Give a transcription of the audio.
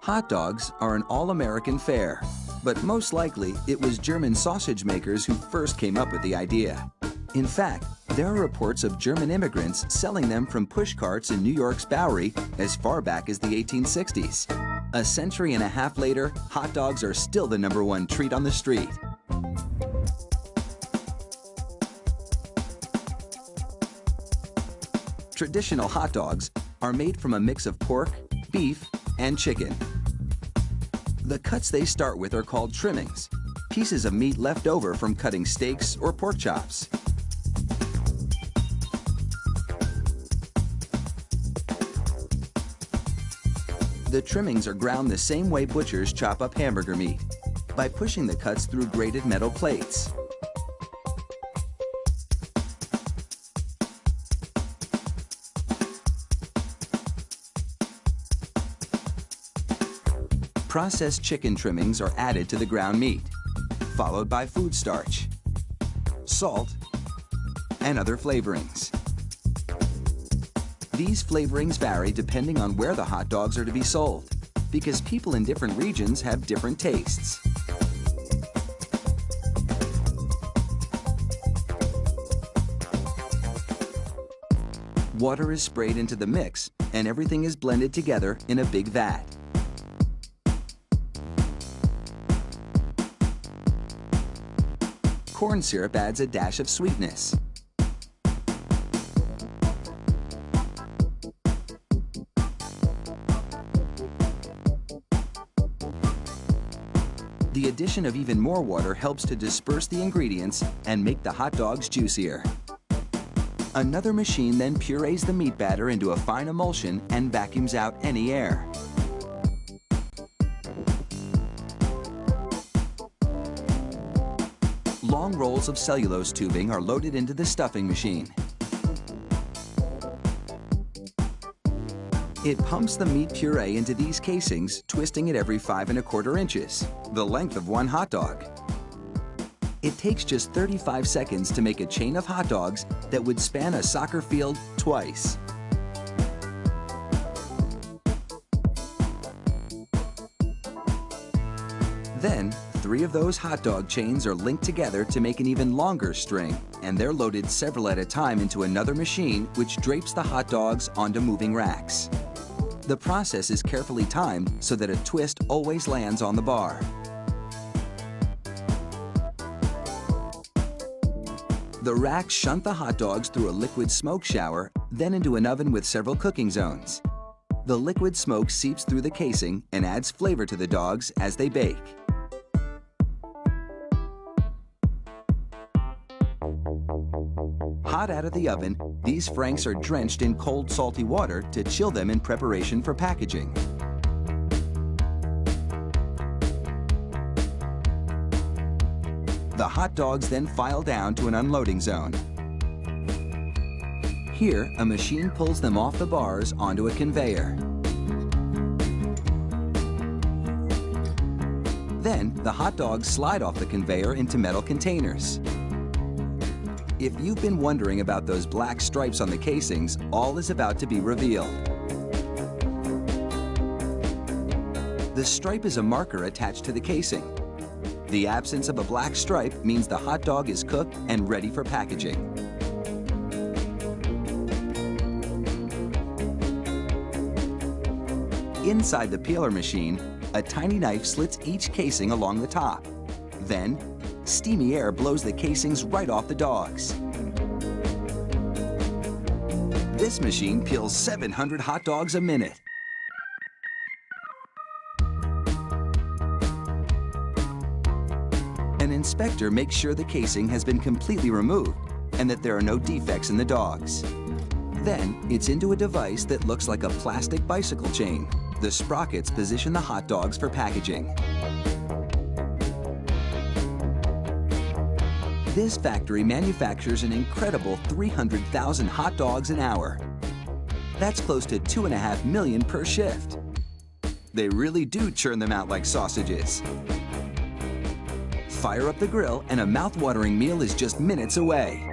Hot dogs are an all-American fare, but most likely it was German sausage makers who first came up with the idea. In fact, there are reports of German immigrants selling them from push carts in New York's Bowery as far back as the 1860s. A century and a half later, hot dogs are still the #1 treat on the street. Traditional hot dogs are made from a mix of pork, beef, and chicken. The cuts they start with are called trimmings, pieces of meat left over from cutting steaks or pork chops. The trimmings are ground the same way butchers chop up hamburger meat, by pushing the cuts through grated metal plates. Processed chicken trimmings are added to the ground meat, followed by food starch, salt, and other flavorings. These flavorings vary depending on where the hot dogs are to be sold, because people in different regions have different tastes. Water is sprayed into the mix, and everything is blended together in a big vat. Corn syrup adds a dash of sweetness. The addition of even more water helps to disperse the ingredients and make the hot dogs juicier. Another machine then purees the meat batter into a fine emulsion and vacuums out any air. Long rolls of cellulose tubing are loaded into the stuffing machine. It pumps the meat puree into these casings, twisting it every 5 1/4 inches, the length of one hot dog. It takes just 35 seconds to make a chain of hot dogs that would span a soccer field twice. Then, 3 of those hot dog chains are linked together to make an even longer string, and they're loaded several at a time into another machine which drapes the hot dogs onto moving racks. The process is carefully timed so that a twist always lands on the bar. The racks shunt the hot dogs through a liquid smoke shower, then into an oven with several cooking zones. The liquid smoke seeps through the casing and adds flavor to the dogs as they bake. Hot out of the oven, these franks are drenched in cold, salty water to chill them in preparation for packaging. The hot dogs then file down to an unloading zone. Here, a machine pulls them off the bars onto a conveyor. Then, the hot dogs slide off the conveyor into metal containers. If you've been wondering about those black stripes on the casings, all is about to be revealed. The stripe is a marker attached to the casing. The absence of a black stripe means the hot dog is cooked and ready for packaging. Inside the peeler machine, a tiny knife slits each casing along the top. Then, steamy air blows the casings right off the dogs. This machine peels 700 hot dogs a minute. An inspector makes sure the casing has been completely removed and that there are no defects in the dogs. Then, it's into a device that looks like a plastic bicycle chain. The sprockets position the hot dogs for packaging. This factory manufactures an incredible 300,000 hot dogs an hour. That's close to 2.5 million per shift. They really do churn them out like sausages. Fire up the grill and a mouth-watering meal is just minutes away.